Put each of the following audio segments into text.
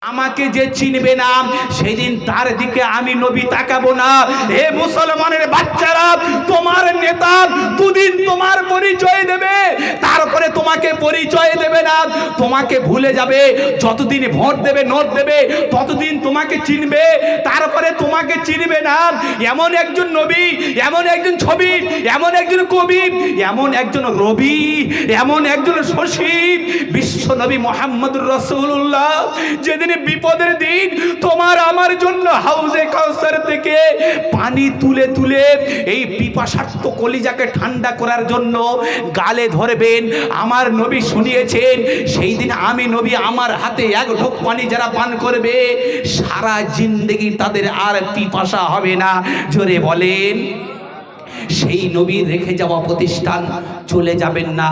আমাকে যে চিনবে না সেদিন তার দিকে আমি নবী তাকাবো না। হে মুসলমানের বাচ্চারা, তোমার নেতা দুদিন তোমার পরিচয় দেবে, তারপরে তোমাকে পরিচয় দেবে না, তোমাকে ভুলে যাবে। যতদিন ভোট দেবে, নোট দেবে, ততদিন তোমাকে চিনবে, তারপরে তোমাকে চিনবে না। এমন একজন নবী, এমন একজন ছবি, এমন একজন কবি, এমন একজন রবি, এমন একজন শশী, বিশ্ব নবী মুহাম্মদুর রাসূলুল্লাহ যেদিন বিপদের দিন তোমার আমার জন্য হাউজে কাউসার থেকে পানি তুলে তুলে এই পিপাসার্ত কলিজাকে ঠান্ডা করার জন্য গালে ধরবেন, আমার নবী শুনিয়েছেন সেই দিন আমি নবী আমার হাতে এক ঢোক পানি যারা পান করবে সারা জিন্দেগি তাদের আর পিপাসা হবে না। জোরে বলেন। সেই নবীর রেখে যাওয়া প্রতিষ্ঠান চলে যাবেন না।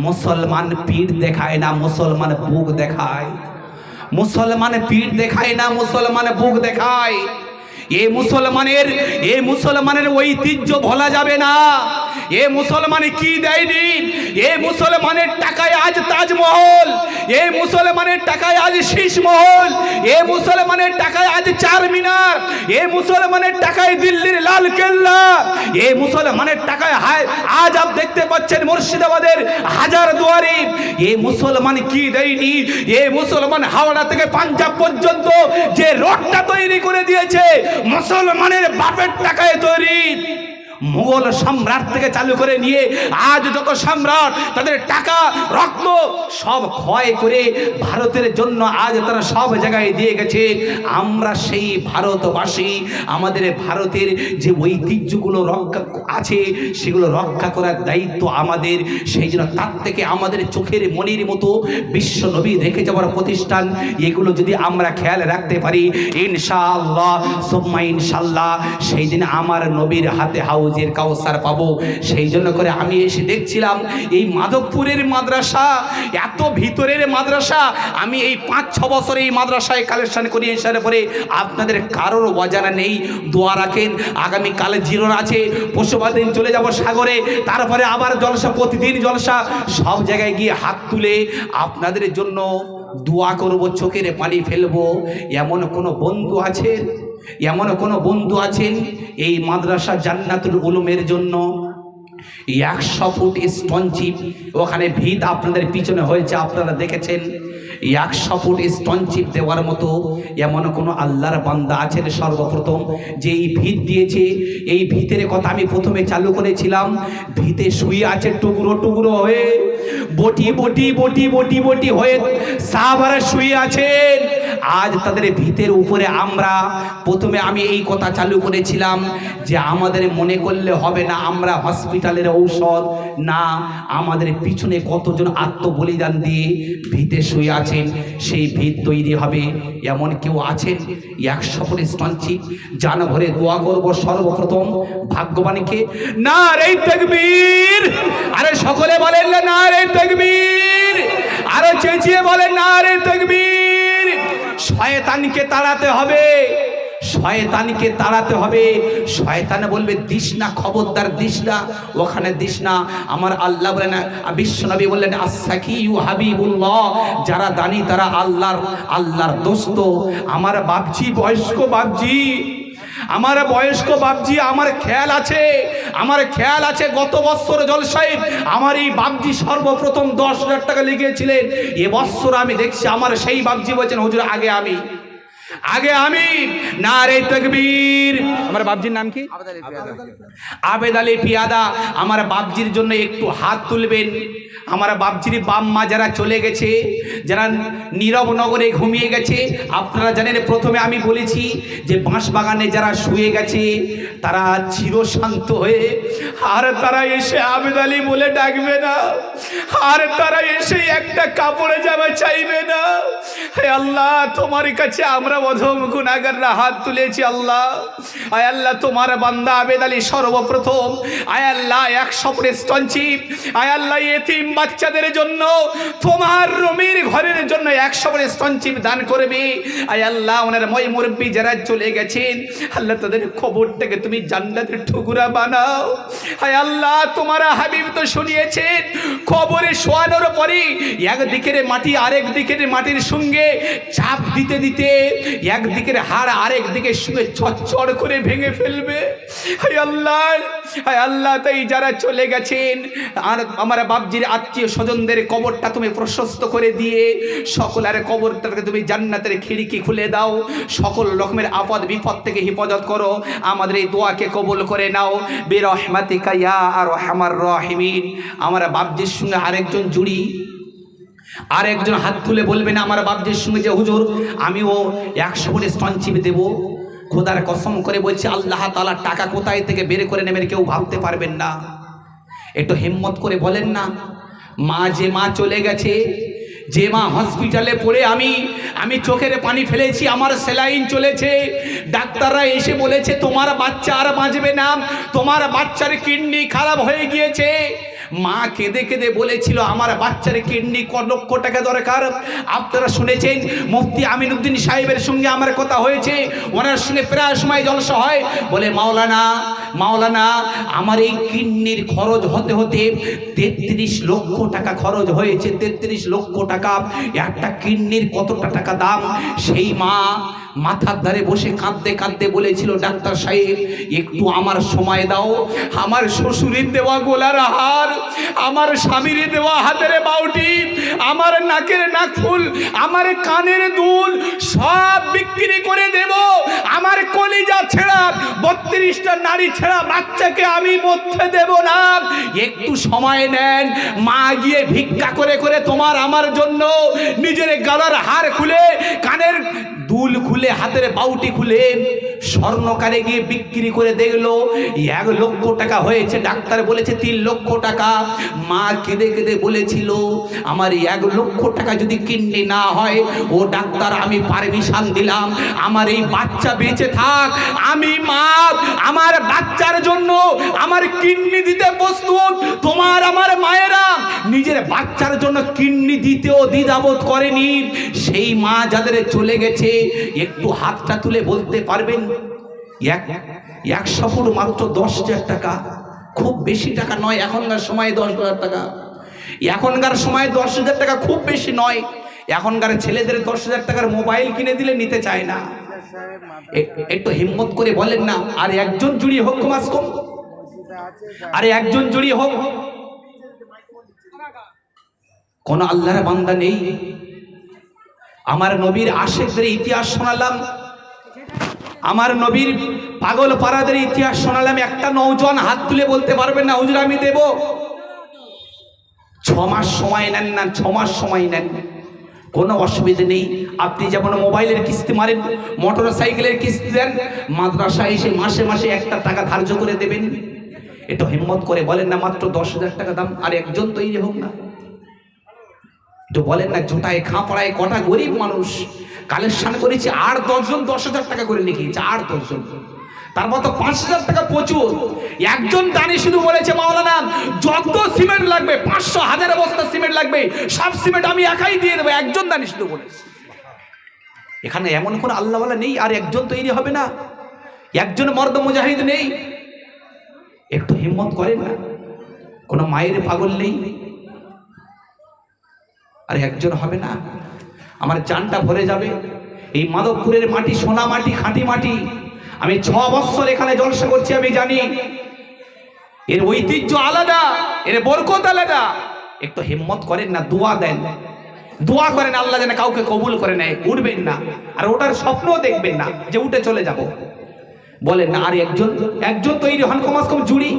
মুসলমান পিঠ দেখায় না, মুসলমান বুক দেখায়। মুসলমান পিঠ দেখায় না, মুসলমান বুক দেখায়। এ মুসলমানের ঐতিহ্য ভোলা যাবে না। এ মুসলমান কি দেয়নি? এ মুসলমানের টাকায় আজ তাজমহল, এ মুসলমানের টাকায় আজ শীষমহল, এ মুসলমানের টাকায় আজ চারমিনার, এ মুসলমানের টাকায় দিল্লির লাল কেল্লা, এ মুসলমানের টাকায় আজ আপ দেখতে পাচ্ছেন মুর্শিদাবাদের হাজার দুয়ারি। এ মুসলমান কি দেয়নি? এ মুসলমান হাওড়া থেকে পাঞ্জাব পর্যন্ত যে রোডটা তৈরি করে দিয়েছে মুসলমানের বাপের টাকায় তৈরি। মুঘল সম্রাট থেকে চালু করে নিয়ে আজ যত সম্রাট তাদের টাকা রক্ত সব ক্ষয় করে ভারতের জন্য আজ তারা সব জায়গায় দিয়ে গেছে। আমরা সেই ভারতবাসী, আমাদের ভারতের যে ঐতিহ্যগুলো রক্ষা আছে সেগুলো রক্ষা করার দায়িত্ব আমাদের। সেই জন্য তার থেকে আমাদের চোখের মনির মতো বিশ্ব নবী রেখে যাওয়ার প্রতিষ্ঠান, এগুলো যদি আমরা খেয়াল রাখতে পারি ইনশাআল্লাহ সুম্মা ইনশাআল্লাহ সেই দিন আমার নবীর হাতে হাউজের কাউসার পাবো। সেই জন্য করে আমি এসে দেখছিলাম এই মাধবপুরের মাদ্রাসা, এত ভিতরের মাদ্রাসা, আমি এই 5-6 বছর এই মাদ্রাসায় কালেকশন করি। এসার পরে আপনাদের কারোর অজানা নেই, দোয়া রাখেন। আগামীকালে জিরোন আছে, পরশুবার দিন চলে যাব সাগরে, তারপরে আবার জলসা, প্রতিদিন জলসা। সব জায়গায় গিয়ে হাত তুলে আপনাদের জন্য দোয়া করব, চোখের পানি ফেলবো। এমন কোনো বন্ধু আছেন, এমন কোনো বন্ধু আছেন এই মাদ্রাসা জান্নাতুল উলুমের জন্য 100 ফুট স্টোন চিপ, ওখানে ভিত আপনাদের পিছনে হয়েছে, আপনারা দেখেছেন। 100 ফুট স্টোন চিপ দেওয়ার মতো এমন কোনো আল্লাহর বান্দা আছেন সর্বপ্রথম যে এই ভিত দিয়েছে? এই ভিতের কথা আমি প্রথমে চালু করেছিলাম, ভিতে শুয়ে আছে টুকরো টুকরো হয়ে, বটি বটি বটি বটি বটি হয়ে সাহাবারা শুয়ে আছেন। আজ তাদের ভিতের উপরে আমরা প্রথমে আমি এই কথা চালু করেছিলাম যে আমাদের মনে করলে হবে না আমরা হসপিটালের ঔষধ না, আমাদের পিছনে কতজন আত্মবলিদান দিয়ে ভিতে শুয়ে আছেন, সেই ভিত তৈরি হবে। এমন কেউ আছেন? 100 ফুট স্টোন চিপ জান ভরে দোয়া করব সর্বপ্রথম ভাগ্যবানকে। নারে তাকবীর! আরে সকলে বলেন নারে তাকবীর! আরে চেঁচিয়ে বলেন নারে তাকবীর! শয়তানকে তাড়াতে হবে, শয়তানকে তাড়াতে হবে। শয়তান বলবে দিস না, খবরদার দিস না, ওখানে দিস না। আমার আল্লাহ বলেন, বিশ্বনবী বললেন আস-সাকিয়ু হাবিবুল্লাহ, যারা দানি তারা আল্লাহর দোস্ত। আমার বাপজি, বয়স্ক বাপজি, আমার বয়স্ক বাপজি, আমার খেয়াল আছে, আমার খেয়াল আছে গত বছর জলসায় আমার এই বাপজি সর্বপ্রথম 10,000 টাকা লিখিয়েছিলেন। এবছর আমি দেখছি আমার সেই বাপজি বলছেন হুজুর আগে আমি নারে তাকবীর। আমার বাপজির নাম কি? আবেদ আলী পিয়াদা। আমার বাপজির জন্য একটু হাত তুলবেন। আমার বাপজির বাপ মা যারা চলে গেছে, যারা নীরব নগরে ঘুমিয়ে গেছে, আপনারা জানেন প্রথমে আমি বলেছি যে বাঁশবাগানে যারা শুয়ে গেছে তারা চিরশান্ত হয়ে, আর তারা এসে আবেদ আলী বলে ডাকবে না, আর তারা এসে একটা কাপড়ে জামা চাইবে না। হে আল্লাহ, তোমার কাছে আমরা অধম গুনাহগাররা হাত তুলেছি। আল্লাহ, আয় আল্লাহ, তোমার বান্দা আবেদ আলী সর্বপ্রথম আয় আল্লাহ 100 ফুট স্টোন চিপ, আয় আল্লাহ এতিম বাচ্চাদের জন্য, তোমার রুমির ঘরের জন্য 100 করে স্তনচিপ দান করবে। আয় আল্লাহ, ওনার মই মুরব্বী যারা চলে গেছেন, আল্লাহ তাদের খবরটাকে তুমি জান্নাতের ঠুকুরা বানাও। আয় আল্লাহ, তোমার হাবিব তো শুনিয়েছেন, কবরে শোয়ানোর পরে একদিকের মাটি আরেক দিকের মাটির সঙ্গে চাপ দিতে দিতে একদিকের হাড় আরেক দিকের সঙ্গে চচ্চড় করে ভেঙে ফেলবে। হায় আল্লাহ, হায় আল্লাহ, তাই যারা চলে গেছেন আর আমার বাপজির আত্মীয় স্বজনদের কবরটা তুমি প্রশস্ত করে দিয়ে সকলের কবরটাকে তুমি জান্নাতের খিড়কি খুলে দাও, সকল রকমের আপদ বিপদ থেকে হেফাজত করো। আমাদের এই দোয়াকে কবুল করে নাও বিরহমাতিকা ইয়া আরহামার রাহিমিন। আমার বাপজির সঙ্গে আরেকজন জুড়ি, আরেকজন হাত তুলে বলবেন আমার বাপজির সঙ্গে যে হুজুর আমিও 100 করে স্তনচিপ দেব। খোদার কসম করে বলছি, আল্লাহ তাআলা টাকা কোথায় থেকে বের করে নেবেন কেউ ভাবতে পারবেন না। একটু হিম্মত করে বলেন না। যে মা চলে গেছে, যে মা হসপিটালে পড়ে আমি চোখের পানি ফেলেছি, আমার সেলাইন চলেছে, ডাক্তাররা এসে বলেছে তোমার বাচ্চা আর বাঁচবে না, তোমার বাচ্চার কিডনি খারাপ হয়ে গিয়েছে। মা কেঁদে কেঁদে বলেছিল আমার বাচ্চার কিডনি কত লক্ষ টাকা দরকার। আপনারা শুনেছেন মুফতি আমিনুদ্দিন সাহেবের সঙ্গে আমার কথা হয়েছে, ওনার সঙ্গে প্রায় সময় জলসা হয়। বলে মাওলানা আমার এই কিডনির খরচ হতে হতে 33 লক্ষ টাকা খরচ হয়েছে। 33 লক্ষ টাকা, একটা কিডনির কতটা টাকা দাম। সেই মা মাথার ধারে বসে কাঁদতে কাঁদতে বলেছিল ডাক্তার সাহেব একটু আমার সময় দাও, আমার শ্বশুরের দেওয়া গোলার হার, আমার স্বামীর দেওয়া হাতের বাউটি, আমার নাকের নাকফুল, আমার কানের দুল সব বিক্রি করে দেব, আমার কলিজা ছেড়া 32টা নারী ছেড়া বাচ্চাকে আমি মরতে দেব না, একটু সময় নেন। মা গিয়ে ভিক্ষা করে করে তোমার আমার জন্য নিজের গলার হার খুলে, কানের দুল খুলে, হাতের বাউটি খুলে স্বর্ণকারে গিয়ে বিক্রি করে দেখলো 1 লক্ষ টাকা হয়েছে। ডাক্তার বলেছে 3 লক্ষ টাকা। মা কেঁদে কেঁদে বলেছিল আমার 1 লক্ষ টাকা যদি কিডনি না হয়, ও ডাক্তার আমি পারমিশন দিলাম, আমার এই বাচ্চা বেঁচে থাক, আমি মা আমার বাচ্চার জন্য আমার কিডনি দিতে প্রস্তুত। তোমার আমার মায়েরা নিজের বাচ্চার জন্য কিডনি দিতেও দ্বিধাবোধ করেনি। সেই মা যাদের চলে গেছে একটু হাতটা তুলে বলতে পারবেন 100 ফুট মাত্র 10,000 টাকা, খুব বেশি টাকা নয়। এখনকার সময় 10,000 টাকা, এখনকার সময় 10,000 টাকা খুব বেশি নয়। এখনকার ছেলেদের 10,000 টাকার মোবাইল কিনে দিলে নিতে চায় না। একটু হিম্মত করে বলেন না, আর একজন জুড়ি হোক কমাস কম, আরে একজন জুড়ি হোক। কোন আল্লাহর বান্দা নেই? আমার নবীর আশিকদের ইতিহাস শোনালাম, আমার নবীর পাগল পাড়াদের ইতিহাস শোনালাম। একটা নওজোয়ান হাত তুলে বলতে পারবেন না হুজুর আমি দেব? 6 মাস সময় নেন না, 6 মাস সময় নেন, কোনো অসুবিধা নেই। আপনি যেমন মোবাইলের কিস্তি মারেন, মোটর সাইকেলের কিস্তি দেন, মাদ্রাসায় এসে মাসে মাসে একটা টাকা ধার্য করে দেবেন। একটু হিম্মত করে বলেন না, মাত্র 10,000 টাকা দাম, আর একজন তৈরি হোক না। একটু বলেন না, জোটায় খাঁপড়ায় কটা গরিব মানুষ কালেকশন করেছে, আর 10 জন 10,000 টাকা করে লিখিয়েছে, আর 10 জন, তারপর তো 5,000 টাকা প্রচুর। একজন দানি শুধু বলেছে মাওলানা যত সিমেন্ট লাগবে 500,000 বস্তা সিমেন্ট লাগবে, সব সিমেন্ট আমি একাই দিয়ে দেবো। একজন দানি শুধু বলেছে। এখানে এমন কোন আল্লাহওয়ালা নেই আর একজন তৈরি হবে না? একজন মর্দ মুজাহিদ নেই? একটু হিম্মত করেন না। কোন মায়ের পাগল নেই? আর একজন হবে না? আমার জানটা ভরে যাবে। এই মাধবপুরের মাটি সোনা মাটি, খাঁটি মাটি। আমি 6 বছর এখানে জলসা করছি, আমি জানি এর ঐতিহ্য আলাদা, এর বরকত আলাদা। একটু হিম্মত করেন না, দোয়া দেন, দোয়া করেন আল্লাহ যেন কাউকে কবুল করে নেয়। উঠবেন না, আর ওটার স্বপ্নও দেখবেন না যে উঠে চলে যাব। বলেন না, আর একজন তৈরি হন, কমাস কম জুড়ি,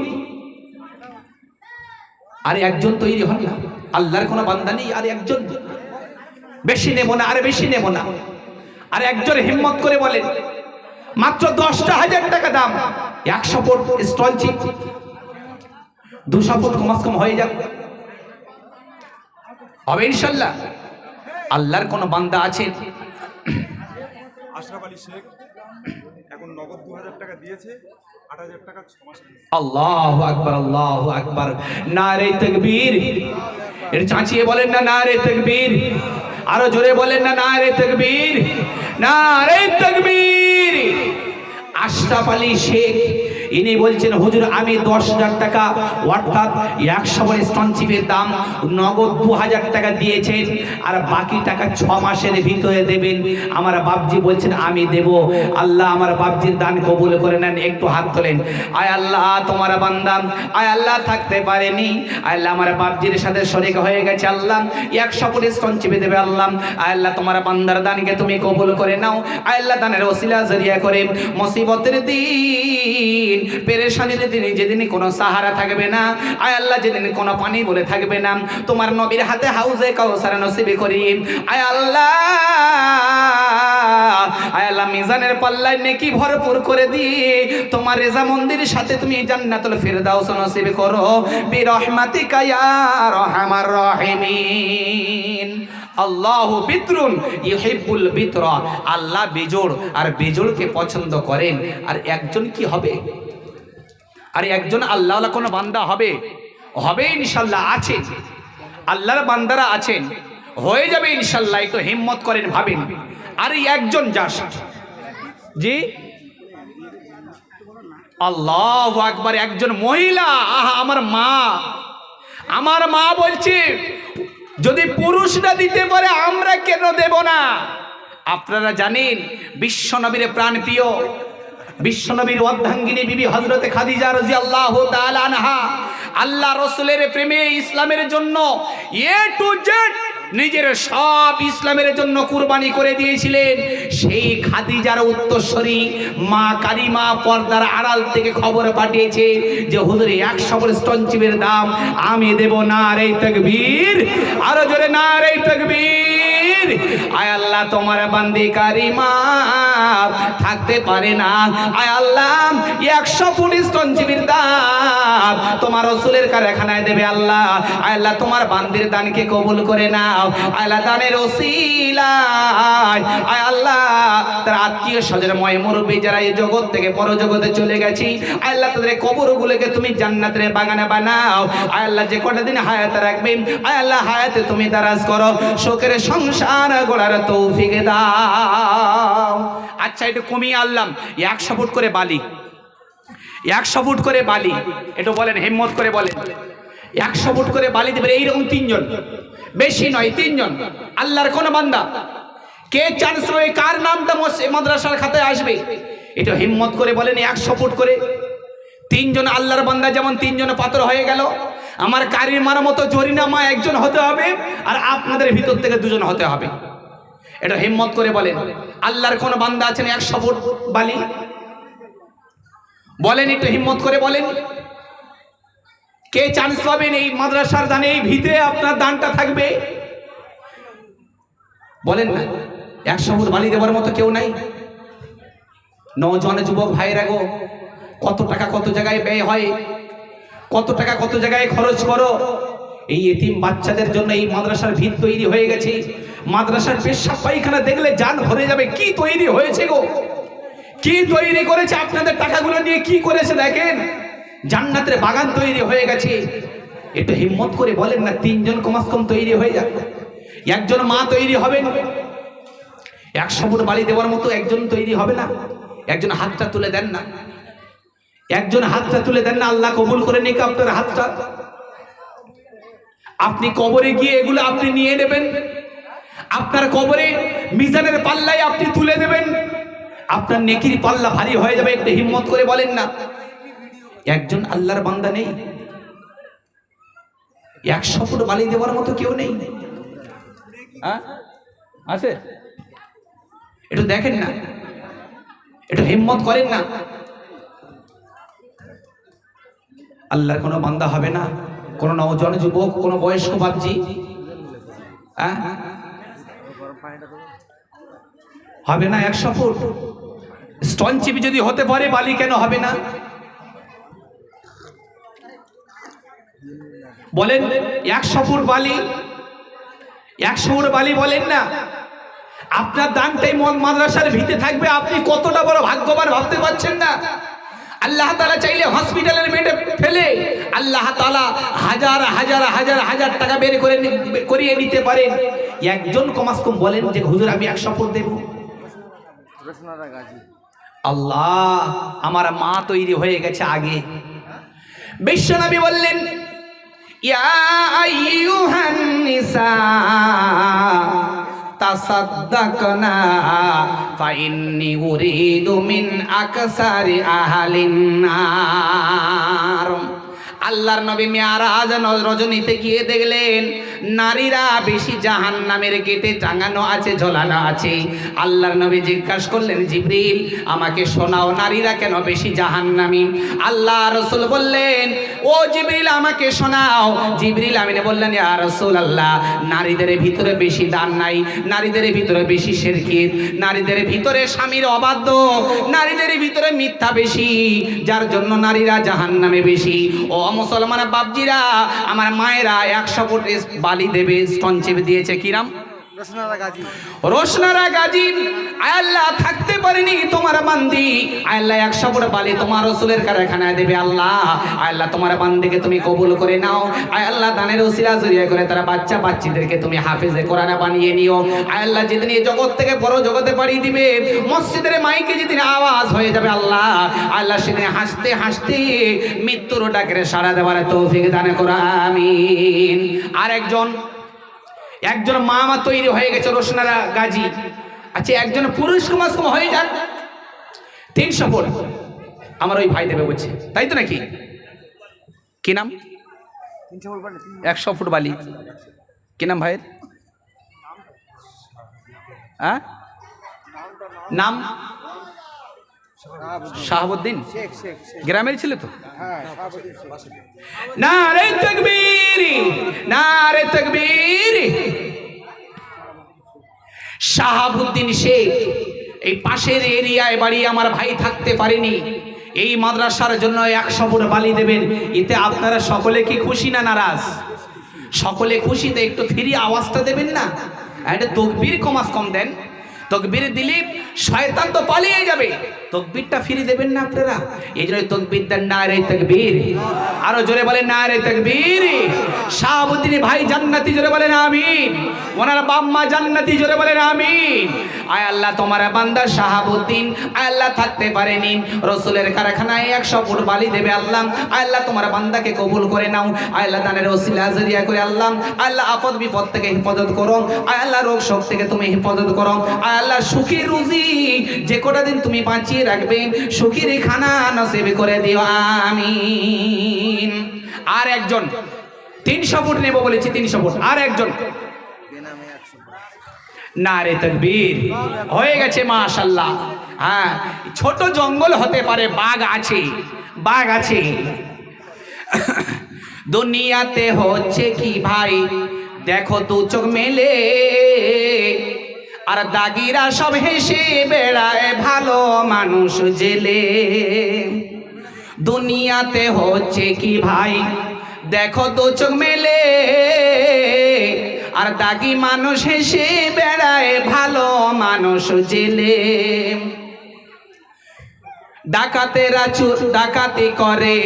আর একজন তৈরি হন না। আল্লাহর কোনো বান্দা নেই, আর একজন, বেশি নেব না, আর বেশি নেব না। আর একজন হিম্মত করে বলেন মাত্র 10,000 টাকা দাম, 100 ফুট স্টল চিপ, 200 ফুট কমাস কম হয়ে যাবে, হবে ইনশাল্লাহ। আল্লাহর কোন বান্দা আছেন? এখন নগদ 2000 টাকা দিয়েছে, 8000 টাকা 6 মাস। আল্লাহু আকবার, আল্লাহু আকবার, নারে তাকবীর। এর চাচিয়ে বলেন না নারে তাকবীর, আরো জোরে বলেন না নারে তাকবীর, নারে তাকবীর। আশরাফ আলী শেখ ইনি বলছেন হুজুর আমি 10,000 টাকা অর্থাৎ 100 বড় স্টনচিপের দাম নগদ 2000 টাকা দিয়েছেন, আর বাকি টাকা 6 মাসের ভিতরে দেবেন। আমার বাপজি বলছেন আমি দেব। আল্লাহ আমার বাপজির দান কবুল করে নেন। একটু হাত তোলেন। আয় আল্লাহ তোমার বান্দা, আয় আল্লাহ থাকতে পারেনি, আয় আল্লাহ আমার বাপজির সাথে শরীক হয়ে গেছে। আল্লাহ 100 বড় স্টনচিপে দেবে। আল্লাহ আয় আল্লাহ তোমার বান্দার দানকে তুমি কবুল করে নাও। আয় আল্লাহ দানের ওসিলা জরিয়া করে মুসিবতের দিন, পেরেশানির দিনে, যেদিন কোনো সাহারা থাকবে না, আয় আল্লাহ যেদিন কোনো পানি বলে থাকবে না, তোমার নবীর হাতে হাউজে কাউসার নসিব করি। আয় আল্লাহ, আয় আল্লাহ মিজানের পাল্লায় নেকি ভরপুর করে দিয়ে তোমার রেজা মন্দিরের সাথে তুমি জান্নাতুল ফিরদাউস নসিব করো বিরহমাতিকা ইয়া আরহামার রাহিমিন। আল্লাহু বিতরুন ইউহিব্বুল বিতরা, আল্লাহ বেজোড় আর বেজোড়কে পছন্দ করেন। আর একজন কি হবে? আর একজন আল্লাহওয়ালা কোনো বান্দা হবে? হবে ইনশাল্লাহ, আছেন আল্লাহর বান্দারা আছেন, হয়ে যাবে ইনশাল্লাহ। একটু হিম্মত করেন, ভাবেন। আর একজন জাস্ট, জি আল্লাহু আকবার, একজন মহিলা, আহা আমার মা বলছে যদি পুরুষরা দিতে পারে আমরা কেন দেব না? আপনারা জানেন বিশ্বনবীর প্রাণপ্রিয়, বিশ্বনবীর অর্ধাঙ্গিনী বিবি হযরতে খাদিজা রাদিয়াল্লাহু তাআলা আনহা আল্লাহ রাসূলের প্রেমে ইসলামের জন্য এ টু জেড নিজের সব ইসলামের জন্য কুরবানি করে দিয়েছিলেন। সেই খাদিজার উত্তরসূরি মা কারিমা পর্দার আড়াল থেকে খবর পাঠিয়েছে যে হুজুর 100 বড় স্টনচিপের দাম আমি দেব। নারে তাকবীর, আরো জোরে নারে তাকবীর। আয় আল্লাহ তোমার বান্দি কারিমা থাকতে পারে না, আয় আল্লাহ 100 ফুট স্টনচিপের দাম তোমার রাসূলের কারখানায় দেবে। আল্লাহ আয় আল্লাহ তোমার বান্দির দানকে কবুল করে নাও। আয় আল্লাহ দানের ওসিলায় আয় আল্লাহ তার আত্মীয় স্বজন ময় মুরব্বী যারা এই জগৎ থেকে পরজগতে চলে গেছি, আয় আল্লাহ তাদের কবরগুলোকে তুমি জান্নাতের বাগানে বানাও। আয় আল্লাহ যে কটা দিন হায়াতে রাখবেন, আয় আল্লাহ হায়াতে তুমি দারাজ করো, শোকের সংসার গড়ার তৌফিক দাও। আচ্ছা একটু কমিয়ে আনলাম, 100 ফুট করে বালি, 100 ফুট করে বালি, একটু বলেন হিম্মত করে বলেন। 100 ফুট করে বালি দেবে এইরকম 3 জন, বেশি নয় 3 জন আল্লাহর কোন বান্দা। কে চান্স রয়ে কার নামটা মাদ্রাসার খাতায় আসবে? একটু হিম্মত করে বলেন। 100 ফুট করে 3 জন আল্লাহর বান্দা, যেমন 3 জন পাথর হয়ে গেল। আমার কারির মার মতো জরিনা মা একজন হতে হবে, আর আপনাদের ভিতর থেকে 2 জন হতে হবে। এটা হিম্মত করে বলেন। আল্লাহর কোন বান্দা আছেন 100 ফুট বালি? বলেন, একটু হিম্মত করে বলেন। কে চান্স পাবেন এই মাদ্রাসার দানে? এই ভিতে আপনার দানটা থাকবে, বলেন না। 100 ফুট বালি দেওয়ার মতো কেউ নাই? নওজোয়ান যুবক ভাইরা গো, কত টাকা কত জায়গায় ব্যয় হয়, কত টাকা কত জায়গায় খরচ করো। এই এতিম বাচ্চাদের জন্য এই মাদ্রাসার ভিত তৈরি হয়ে গেছে। মাদ্রাসার পেশাব পায়খানা দেখলে জান ভরে যাবে। কি তৈরি হয়েছে গো, কি তৈরি করেছে? আপনাদের টাকাগুলো নিয়ে কি করেছে দেখেন। জান্নাতের বাগান তৈরি হয়ে গেছে। একটু হিম্মত করে বলেন না, 3 জন কমাস কম তৈরি হয়ে যাবে। একজন মা তৈরি হবেন, 100 ফুট বালি দেওয়ার মতো একজন তৈরি হবে না? একজন হাতটা তুলে দেন না, একজন হাতটা তুলে দেন না। আল্লাহ কবুল করে নিক আপনার হাতটা। আপনি কবরে গিয়ে এগুলো আপনি নিয়ে নেবেন, আপনার কবরে মিজানের পাল্লায় আপনি তুলে দেবেন, আপনার নেকির পাল্লা ভারী হয়ে যাবে। একটু হিম্মত করে বলেন না। একজন আল্লাহর বান্দা নেই? 100 ফুট বালি দেওয়ার মতো কেউ নেই? আছে? একটু দেখেন না, একটু হিম্মত করেন না। আল্লাহর কোনো বান্দা হবে না? কোন নওজোয়ান যুবক, কোন বয়স্ক বাপজি হবে না? 100 ফুট স্টনচিপ যদি হতে পারে, বালি কেন হবে না? বলেন 100 ফুট বালি, 100 ফুট বালি বলেন না। আপনার দানটাই মাদ্রাসার ভিতরে থাকবে, আপনি কতটা বড় ভাগ্যবান ভাবতে পারছেন না। আল্লাহ তাআলা চাইলে হসপিটালের বেডে ফেলে আল্লাহ তাআলা হাজার হাজার হাজার হাজার টাকা বের করে করিয়ে নিতে পারেন। একজন কমাস কম বলেন যে হুজুর আমি 100 ফুট দেব। আল্লাহ, আমার মা তৈরি হয়ে গেছে আগে। বিশ্বনবী বললেন ইয়া আইয়ুহান নিসা তাসাদ্দাকনা ফাইন্নী উরিদু মিন আকসারি আহলিন নার। আল্লাহর নবী মেরাজ রজনীতে গিয়ে দেখলেন নারীরা বেশি জাহান্নামের গেটে টাঙানো আছে, ঝোলানো আছে। আল্লাহর নবী জিজ্ঞাসা করলেন জিবরিল আমাকে শোনাও নারীরা কেন বেশি জাহান্নামী? আল্লাহ রাসূল বললেন ও জিবরিল আমাকে শোনাও। জিবরিল আমিন বললেন ইয়া রাসূলুল্লাহ নারীদের ভিতরে বেশি দান নাই, নারীদের ভিতরে বেশি শিরকিত, নারীদের ভিতরে স্বামীর অবাধ্য, নারীদের ভিতরে মিথ্যা বেশি, যার জন্য নারীরা জাহান্নামে বেশি। ও মুসলমান বাপজিরা, আমার মায়েরা 100 ফুট বালি দেবে, স্টোন চেপে দিয়েছে কিরাম রোশনারা গাজী। আল্লাহ থাকতে পারেনি তোমার বান্দি, আল্লাহ 100 ফুট বালি তোমার রাসূলের কারখানায় দেবে। আল্লাহ আল্লাহ তোমার বান্দিকে তুমি কবুল করে নাও। আল্লাহ দানের ওসিলা জরিয়া করে তারা বাচ্চা বাচ্চিদেরকে তুমি হাফেজে কোরআন বানিয়ে নিও। আল্লাহ যেদিন এই জগৎ থেকে বড় জগতে পাড়ি দিবে, মসজিদের মাইকে যেদিন আওয়াজ হয়ে যাবে আল্লাহ আল্লাহ সেদিন হাসতে হাসতে মৃত্যুর ডাকে সাড়া দেওয়ার তৌফিক দান করো আমিন। আর একজন মা তৈরি হয়ে গেছে রোশনারা গাজী। আচ্ছা একজন পুরুষ কমাস কম হয়ে যান 300 ফুট আমার ওই ভাই দেবে বলছে, তাই তো নাকি? কি নাম? 100 ফুট বালি কি নাম ভাইয়ের? নাম শাহাবুদ্দিন, গ্রামের ছিল তো। নারে তাকবীর, নারে তাকবীর। শাহাবুদ্দিন শেখ এই পাশের এরিয়ায় বাড়ি, আমার ভাই থাকতে পারেনি, এই মাদ্রাসার জন্য 100 ফুট বালি দেবেন। এতে আপনারা সকলে কি খুশি না নারাজ? সকলে খুশিতে একটু ফ্রি আওয়াজটা দেবেন না? একটা তকবীর কমাস কম দেন, তকবীর দিলে শয়তান তো পালিয়ে যাবে। তকবীরটা ফিরে দেবেন না আপনারা? এই জন্য তকবীর দেন নারে তাকবীর। আরো জোরে বলেন নারে তাকবীর। শাহাবুদ্দিন ভাই জান্নাতি, জোরে বলেন আমিন। ওনার বাম্মা জান্নাতি, জোরে বলেন আমিন। আয় আল্লাহ তোমার বান্দা শাহাবুদ্দিন আয় আল্লাহ থাকতে পারেনি, রাসূলের কারখানায় 100 ফুট বালি দেবে। আল্লাহ আয় আল্লাহ তোমার বান্দাকে কবুল করে নাও। আয় আল্লাহ দানের ওসিলা জরিয়া করে আল্লাহ আল্লাহ আপদ বিপদ থেকে হেফাজত করো। আয় আল্লাহ রোগ শোক থেকে তুমি হেফাজত করো। আয় আল্লাহ সুখী রুজি যে কটা দিন তুমি বাঁচিয়ে রাখবেন, সুখীর খানা নসিব করে দিও আমিন। আর একজন 300 ফুট নেব বলেছি, 300 ফুট। আর একজন নারে তাকবীর হয়ে গেছে মাশাআল্লাহ। হ্যাঁ ছোট জঙ্গল হতে পারে, বাঘ আছে, বাঘ আছে। দুনিয়াতে হচ্ছে কি ভাই দেখো দু চোখ মেলে, আর দাগিরা সব হেসে বেড়ায় ভালো মানুষ জেলে। দুনিয়াতে হচ্ছে কি ভাই দেখো দু চোখ মেলে, আর দাগি মানুষ হেসে বেড়ায় ভালো মানুষ জেলে। ডাকাতেরা ডাকাতি করে,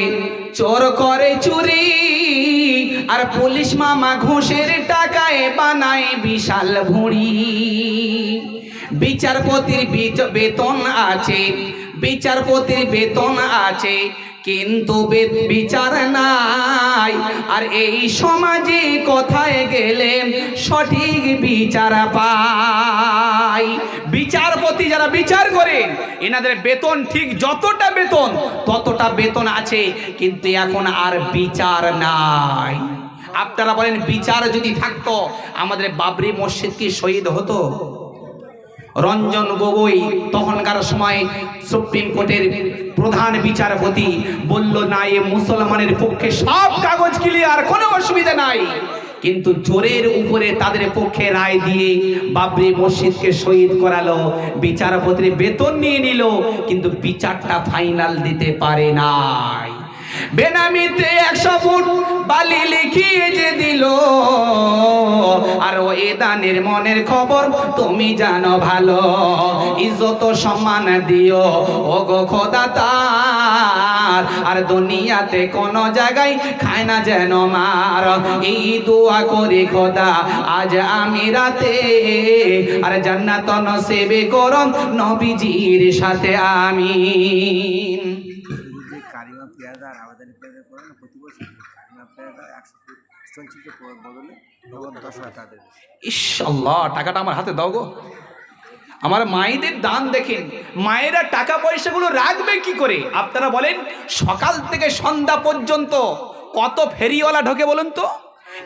চোর করে চুরি, আর পুলিশ মামা ঘুষের টাকায় বানায় বিশাল ভুঁড়ি। বিচারপতির বেতন আছে, বিচারপতির বেতন আছে, কিন্তু বিচার নাই। আর এই সমাজে কোথায় গেলে সঠিক বিচার পাই? বিচারপতি যারা বিচার করেন এনাদের বেতন ঠিক যতটা বেতন ততটা বেতন আছে, কিন্তু এখন আর বিচার নাই। আপনারা বলেন বিচার যদি থাকতো আমাদের বাবরি মসজিদ কি শহীদ হতো? রঞ্জন গগৈ তখনকার সময় সুপ্রিম কোর্টের প্রধান বিচারপতি বলল না এ মুসলমানের পক্ষে সব কাগজ ক্লিয়ার, কোনো অসুবিধা নাই, কিন্তু জোরের উপরে তাদের পক্ষে রায় দিয়ে বাবরি মসজিদকে শহীদ করালো। বিচারপতির বেতন নিয়ে নিল, কিন্তু বিচারটা ফাইনাল দিতে পারে নাই। বেনামিতে 100 ফুট বালি লিখিয়ে যে দিল, আর ওই দানের মনের খবর তুমি জানো ভালো। ইজ্জত সম্মান দিও ও গো খোদা তার, আর দুনিয়াতে কোনো জায়গায় খায় না যেন মার। এই দোয়া করি খোদা আজ আমি রাতে, আর জান্নাত নসিবে করুন নবীজির সাথে আমিন। যে কারিমা পেয়াদা আর আবেদানি পেয়াদা করে না প্রতি বছর, কারিমা পেয়াদা 100 ফুট স্টোনচিপের বদলে নগদ 10,000 টাকা দেবে। ইনশাআল্লাহ টাকাটা আমার হাতে দাও গো। আমার মায়েদের দান দেখেন, মায়েরা টাকা পয়সাগুলো রাখবে কি করে? আপনারা বলেন, সকাল থেকে সন্ধ্যা পর্যন্ত কত ফেরিওয়ালা ঢোকে বলুন তো?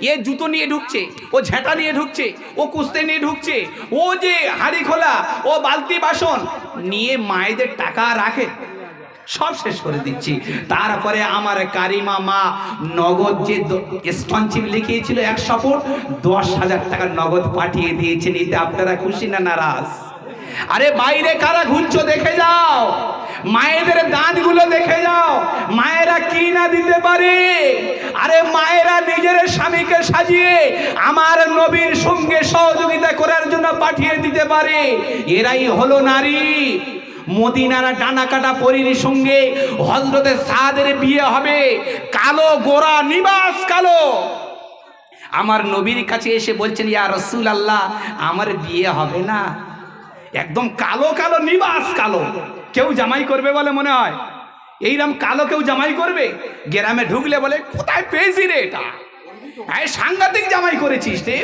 এ জুতো নিয়ে ঢুকছে, ও ঝেঁটা নিয়ে ঢুকছে, ও কুস্তে নিয়ে ঢুকছে, ও যে হাঁড়ি খোলা, ও বালতি বাসন নিয়ে মায়েদের টাকা রাখে, সব শেষ করে দিচ্ছি। তারপরে আমার কারিমা মা নগদ যে স্টনচিপ লিখিয়েছিল 100 ফুট, 10,000 টাকা নগদ পাঠিয়ে দিয়েছেন। এতে আপনারা খুশি না নারাজ? আরে বাইরে কারা ঘুরছো দেখে যাও, মায়েদের দানগুলো দেখে যাও, মায়েরা কি না দিতে পারে। আরে মায়েরা নিজের স্বামীকে সাজিয়ে আমার নবীর সঙ্গে সহযোগিতা করার জন্য পাঠিয়ে দিতে পারে। এরাই হলো নারী। মদিনার ডানা কাটা পরীর সঙ্গে হযরতে সাদের বিয়ে হবে, কালো গোরা নিবাস কালো। আমার নবীর কাছে এসে বলছেন, ইয়া রাসূলুল্লাহ আমার বিয়ে হবে না। একদম কালো কালো নিবাস কালো, কেউ জামাই করবে বলে মনে হয়? এইরকম কালো কেউ জামাই করবে? গ্রামে ঢুকলে বলে কোথায় পেয়েছি রে এটা, এই সাংঘাতিক জামাই করেছিস রে।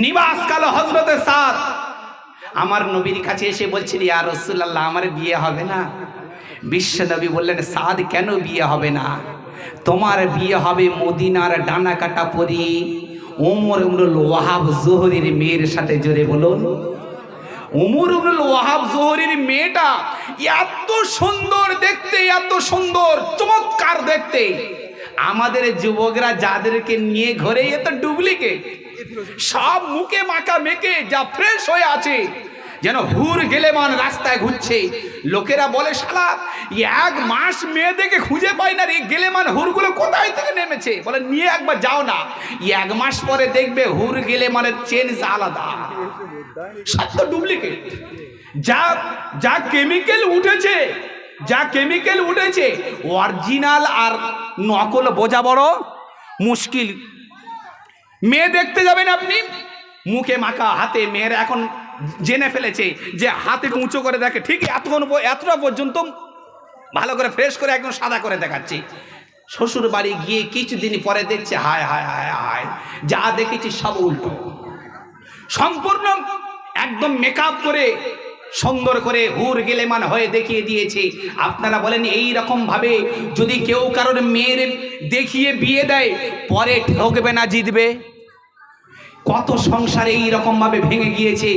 নিবাস কালো হযরতে সাদ আমার নবীর কাছে এসে বলছেন, ইয়া রাসূলুল্লাহ আমার বিয়ে হবে না। বিশ্ব নবী বললেন, সাদ কেন বিয়ে হবে না? তোমার বিয়ে হবে মদিনার ডানা কাটা পরী ওমর ইবনুল ওয়াহাব জোহরীর মেয়ের সাথে। জোরে বলুন। ওমর ইবনুল ওয়াহাব জোহরীর মেয়েটা এত সুন্দর দেখতে, এত সুন্দর চমৎকার দেখতে। আমাদের যুবকরা যাদেরকে নিয়ে ঘরে, এ তো ডুপ্লিকেট, সব মুখে মাখা মেখে যা ফ্রেশ হয়ে আছে, যেন হুর গেলেমান রাস্তায় ঘুরছে। লোকেরা বলে, শালা 1 মাস মেয়ে দেখে খুঁজে পায় না রে, গেলেমান হুরগুলো কোথায় থেকে নেমেছে? বলে নিয়ে একবার যাও না, 1 মাস পরে দেখবে হুর গেলেমানের চেঞ্জ আলাদা, সব তো ডুপ্লিকেট। যা যা কেমিক্যাল উঠেছে, যা কেমিক্যাল উঠেছে, অরিজিনাল আর নকল বোঝা বড় মুশকিল। মেয়ে দেখতে যাবেন আপনি, মুখে মাখা হাতে, মেয়েরা এখন জেনে ফেলেছে যে হাতে উঁচু করে দেখে, ঠিক এতটা পর্যন্ত ভালো করে ফ্রেশ করে একদম সাদা করে দেখাচ্ছে। শ্বশুর বাড়ি গিয়ে কিছুদিন পরে দেখছে, হায় হায় হায় হায়, যা দেখেছি সব উল্টো। সম্পূর্ণ একদম মেকআপ করে সুন্দর করে হুর গেলেমান হয়ে দেখিয়ে দিয়েছে। আপনারা বলেন, এই রকম ভাবে যদি কেউ কারোর মেয়ের দেখিয়ে বিয়ে দেয়, পরে ঠকবে না জিতবে? কত সংসারে এইরকম ভাবে ভেঙে গিয়েছে।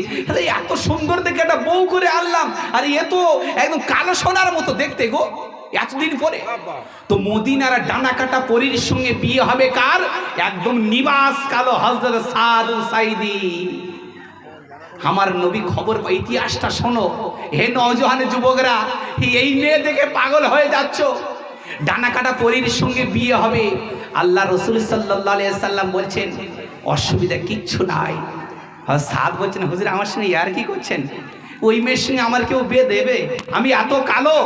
এত সুন্দর দেখে একটা বউ করে আনলাম, আর এ তো একদম কালো সোনার মতো দেখতে গো, এতদিন পরে। তো মদিনার ডানা কাটা পরীর সঙ্গে বিয়ে হবে কার? একদম নিবাস কালো হযরত সাদ সাইদি। আমার নবী খবর পাই, ইতিহাসটা শোনো হে নওজোয়ান যুবকরা, এই মেয়ে দেখে পাগল হয়ে যাচ্ছ। ডানা কাটা পরীর সঙ্গে বিয়ে হবে। আল্লাহ রাসূল সাল্লাল্লাহু আলাইহি সাল্লাম বলছেন, অসুবিধা কিচ্ছু নাই। সাদ বলছেন, হুজুর আমার সঙ্গে ইয়ার কি করছেন? ওই মেয়ের সঙ্গে আমার কেউ বিয়ে দেবে? আমি এত কালো?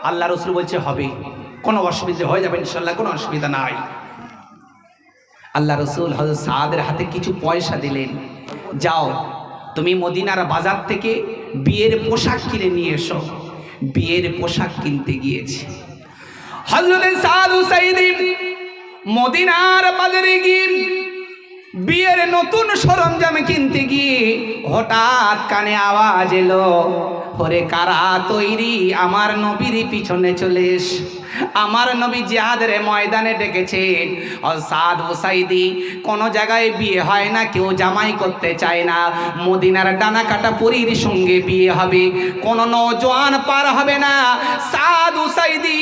আল্লাহ রাসূল বলছে, হবে, কোনো অসুবিধা হয়ে যাবে ইনশাআল্লাহ, কোনো অসুবিধা নাই। আল্লাহ রাসূল হযরত সাদের হাতে কিছু পয়সা দিলেন, যাও তুমি মদিনার বাজার থেকে বিয়ের পোশাক কিনে নিয়ে এসো। বিয়ের পোশাক কিনতে গিয়েছে হযরত সাদ সাইদি। মদিনার বাজারে গিয়ে বিয়ের নতুন সরঞ্জাম কিনতে গিয়ে হঠাৎ কানে আওয়াজ এলো, ওরে কারা তৈরি আমার নবীর পিছনে চলে এস। আমার নবী জিহাদের ময়দানে ডেকেছেন। সাদ সাইদি, কোনো জায়গায় বিয়ে হয় না, কেউ জামাই করতে চায় না, মদিনার ডানা কাটা পরীর সঙ্গে বিয়ে হবে, কোনো নওজোয়ান পার হবে না। সাদ সাইদি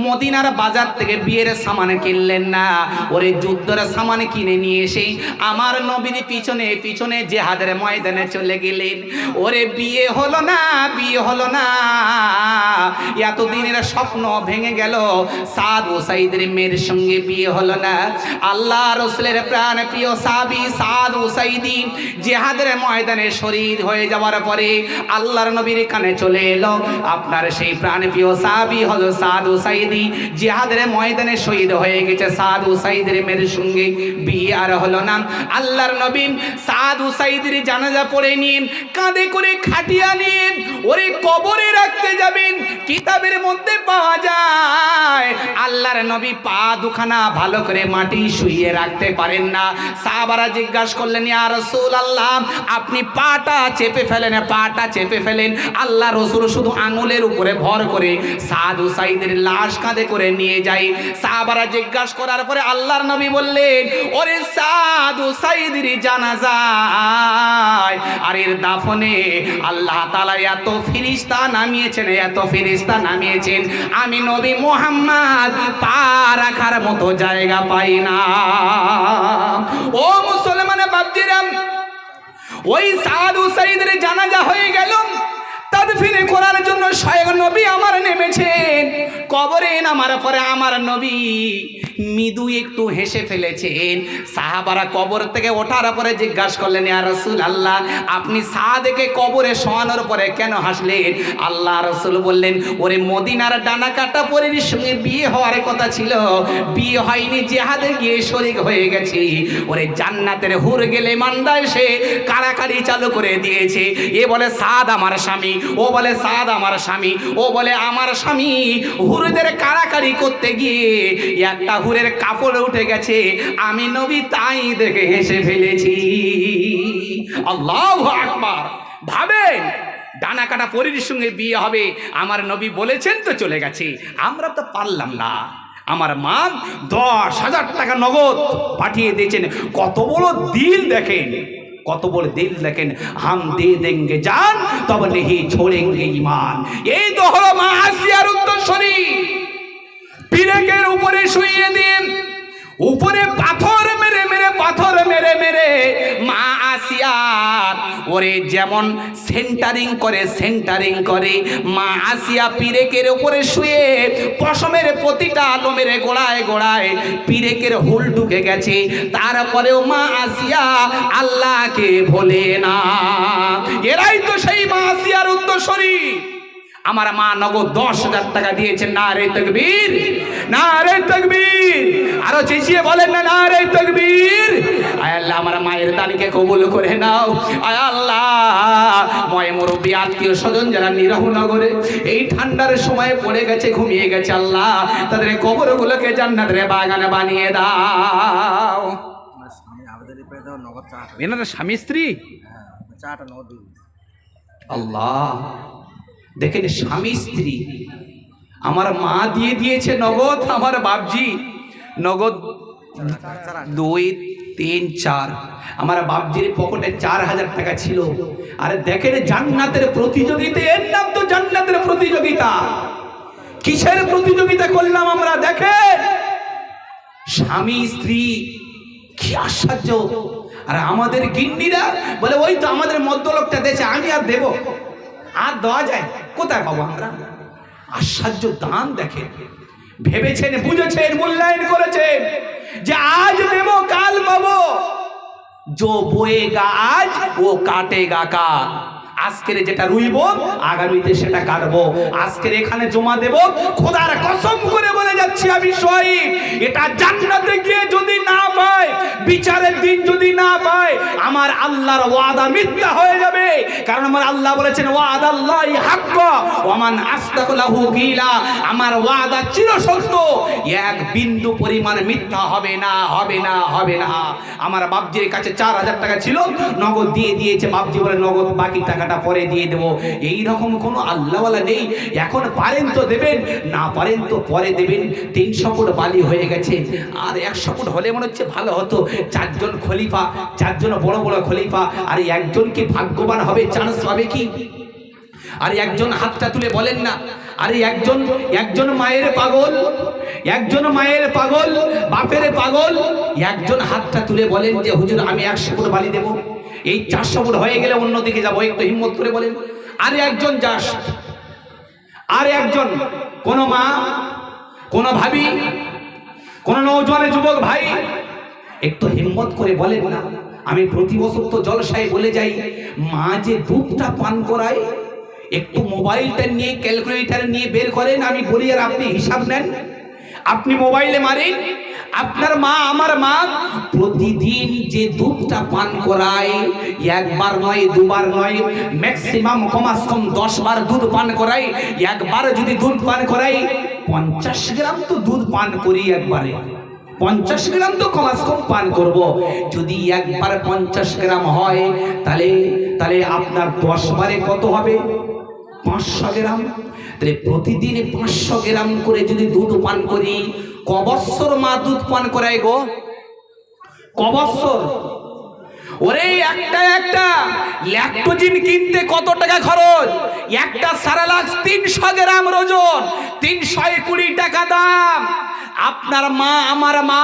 মদিনার বাজার থেকে বিয়ের সামান কিনলেন না, ওরে যুদ্ধের সামান কিনে নিয়ে এসে আমার নবীর পিছনে পিছনে জিহাদের ময়দানে চলে গেলেন। ওরে বিয়ে হলো না, বিয়ে হলো না, এতদিনের স্বপ্ন ভেঙে গেল, সাদ ও সাইদের মেয়ের সঙ্গে বিয়ে হলো না। আল্লাহ রসুলের প্রাণ প্রিয় সাহাবী সাদ ও সাইদি জিহাদের ময়দানে শহীদ হয়ে যাওয়ার পরে আল্লাহর নবীর কানে চলে এলো, আপনার সেই প্রাণ প্রিয় সাহাবী হলো সাদ ও সাইদি জিহাদের ময়দানে শহীদ হয়ে গেছে। সাদ ও সাইদের মেয়ের সঙ্গে বিয়ে আর হলো না। আল্লাহর নবী সাদ ও সাইদের জানাজা পড়ে নিন, কাঁধে করে খাটিয়া নিন, ওরে কবরে রাখতে যাবেন। কিতাবের মধ্যে পাওয়া যায় আল্লাহর নবী পা দুখানা ভালো করে মাটি শুইয়ে রাখতে পারেন না। সাহাবারা জিজ্ঞাসা করলেন, ইয়া রাসূলুল্লাহ, আপনি পাটা চেপে ফেলেন, পাটা চেপে ফেলেন। আল্লাহ রসুল শুধু আঙুলের উপরে ভর করে সাদ ও সাইদের লাশ কাঁধে করে নিয়ে যায়। সাহাবারা জিজ্ঞাসা করার পরে আল্লাহর নবী বললেন, ওরে সাদ ও সাইদের জানাজায় আর এর দাফনে আল্লাহ তাআলা এত ফেরেশতা নামিয়েছেন, এত ফেরেশতা নামিয়েছেন, আমি নবী মুহাম্মদ পা রাখার মতো জায়গা পাই না। ও মুসলমান বাপজিরা, ওই সাদ ও সাইদের জানাজা হয়ে গেল, তাদফিনে করার জন্য স্বয়ং নবী আমার নেমেছেন। কবরে নামার পরে আমার নবী মৃদু একটু হেসে ফেলেছেন। সাহাবারা কবর থেকে ওঠার পরে জিজ্ঞাসা করলেন, ইয়া রাসূলুল্লাহ, আপনি সাদকে কবরে শোয়ানোর পরে কেন হাসলেন? আল্লাহ রসুল বললেন, ওরে মদিনার ডানা কাটা পরীর সঙ্গে বিয়ে হওয়ার কথা ছিল, বিয়ে হয়নি, জিহাদে গিয়ে শরীক হয়ে গেছি। ওরে জান্নাতের হুর গেলে মান্দা এসে কাড়াকাড়ি চালু করে দিয়েছে। এ বলে সাদ আমার স্বামী, ও বলে সাদ আমার স্বামী, ও বলে আমার স্বামী। হুরদের কাড়াকাড়ি করতে গিয়ে একটা হুরের কাপড় উঠে গেছে, আমি নবী তাই দেখে হেসে ফেলেছি। আল্লাহু আকবার। ভাবেন, ডানা কাটা পরীর সঙ্গে বিয়ে হবে, আমার নবী বলেছেন তো চলে গেছে, আমরা তো পারলাম না। আমার মা 10,000 টাকা নগদ পাঠিয়ে দিয়েছেন। কত বড় দিল দেখেন, কত বড় দিল দেখেন। হাম দে দেঙ্গে জান তব নেহি ছোড়েঙ্গে ঈমান। এই তো হলো মা আসিয়ার উত্তরসূরি। পিরেকের উপরে শুইয়ে দিন, উপরে পাথর মেরে মেরে, পাথর মেরে মেরে মা আসিয়ার ওরে যেমন সেন্টারিং করে, সেন্টারিং করে মা আসিয়া পিরেকের উপরে শুয়ে পশমের প্রতিটা লোমের গোড়ায় গোড়ায় পিরেকের হুল ঢুকে গেছে। তারপরেও মা আসিয়া আল্লাহকে ভোলে না। এরাই তো সেই মা আসিয়ার উত্তরসূরি। আমার মা নগদ 10,000 টাকা দিয়েছেন। নারে তাকবীর, নারে তাকবীর, আরো চেঁচিয়ে বলেন না নারে তাকবীর। আয় আল্লাহ, আমার মায়ের দানকে কবুল করে নাও। আয় আল্লাহ, ময় মুরব্বী আত্মীয় স্বজন যারা নিরহনগরে এই ঠান্ডার সময় পড়ে গেছে, ঘুমিয়ে গেছে, আল্লাহ তাদের কবরগুলোকে জান্নাতের বাগানে বানিয়ে দাও। স্বামী আবেদনের পেয়ে দাও, নগদ চাটা। এনারা স্বামী স্ত্রী, হ্যাঁ, চাটা নগদ দিয়ে দিস। আল্লাহ দেখেন, স্বামী স্ত্রী। আমার মা দিয়ে দিয়েছে নগদ, আমার বাপজি নগদ 2, 3, 4। আমার বাপজির পকেটে 4,000 টাকা ছিল। আরে দেখেন, জান্নাতের প্রতিযোগিতা, এর নাম তো জান্নাতের প্রতিযোগিতা। কিসের প্রতিযোগিতা করলাম আমরা? দেখেন, স্বামী স্ত্রী, কি আশ্চর্য। আর আমাদের গিন্নিরা বলে, ওই তো আমাদের মধ্যলোকটা দেশে, আমি আর দেব, আর দেওয়া যায়, কোথায় পাবো আমরা? আশ্চর্য দান দেখেন। ভেবেছেন, বুঝেছেন, মূল্যায়ন করেছেন যে আজ দেব কাল পাবো। जो बोएगा आज वो काटेगा काल। আজকের যেটা রুইব আগামীতে সেটা কাটবো। আজকের এখানে জমা দেব, খোদার কসম করে বলে যাচ্ছি আমি শহীদ, এটা জান্নাতে গিয়ে যদি না পায়, বিচারের দিন যদি না পায়, আমার আল্লাহর ওয়াদা মিথ্যা হয়ে যাবে। কারণ আমার আল্লাহ বলেছেন, ওয়াদাল্লাহি হাক্ক ওয়া মান আসদাকু লাহু কিলা, আমার ওয়াদা চিরসত্য, এক বিন্দু পরিমাণ মিথ্যা হবে না, হবে না, হবে না। আমার বাপজির কাছে 4,000 টাকা ছিল, নগদ দিয়ে দিয়েছে। বাপজি বলে, নগদ বাকি টাকা পরে দিয়ে দেবো। এই রকম কোনো আল্লাহওয়ালা নেই। এখন পারেন তো দেবেন, না পারেন তো পরে দেবেন। 300 ফুট বালি হয়ে গেছে, আর 100 ফুট হলে মনে হচ্ছে ভালো হতো। 4 জন খলিফা, 4 জন বড় বড় খলিফা, আর একজন কি ভাগ্যবান হবে, চান্স পাবে কি? আর একজন হাতটা তুলে বলেন না, আরে একজন মায়ের পাগল, একজন মায়ের পাগল, বাপের পাগল, একজন হাতটা তুলে বলেন যে হুজুর আমি 100 ফুট বালি দেবো। এই 400 ফুট হয়ে গেলে অন্যদিকে যাবো, একটু হিম্মত করে বলেন। আরে একজন যাস, আর একজন, কোন মা কোন ভাবি, কোন নওজোয়ান যুবক ভাই একটু হিম্মত করে বলেন না, আমি প্রতি বছর তো জলসায় বলে যাই, মা যে দুধটা পান করায়, একটু মোবাইলটা নিয়ে ক্যালকুলেটর নিয়ে বের করেন, আমি বলি আর আপনি হিসাব নেন। আপনি মোবাইলে মারেন, আপনার মা আমার মা প্রতিদিন যে দুধটা পান করায়, একবার নয় দুবার নয়, ম্যাক্সিমাম কমাস কম 10 বার দুধ পান করায়। একবার যদি দুধ পান করাই 50 গ্রাম তো দুধ পান করি একবারে, 50 গ্রাম তো কমাস কম পান করব। যদি একবার 50 গ্রাম হয় তাহলে তাহলে আপনার 10 বারে কত হবে? 500 গ্রাম। তাহলে প্রতিদিন 500 গ্রাম করে যদি দুধ পান করি, ক বছর মা দুধ পান করায় গো? ক বছর? ওরে একটা ল্যাকটোজিন কিনতে কত টাকা খরচ? একটা সারালাক্স 300 গ্রাম ওজন, 320 টাকা দাম। আপনার মা আমার মা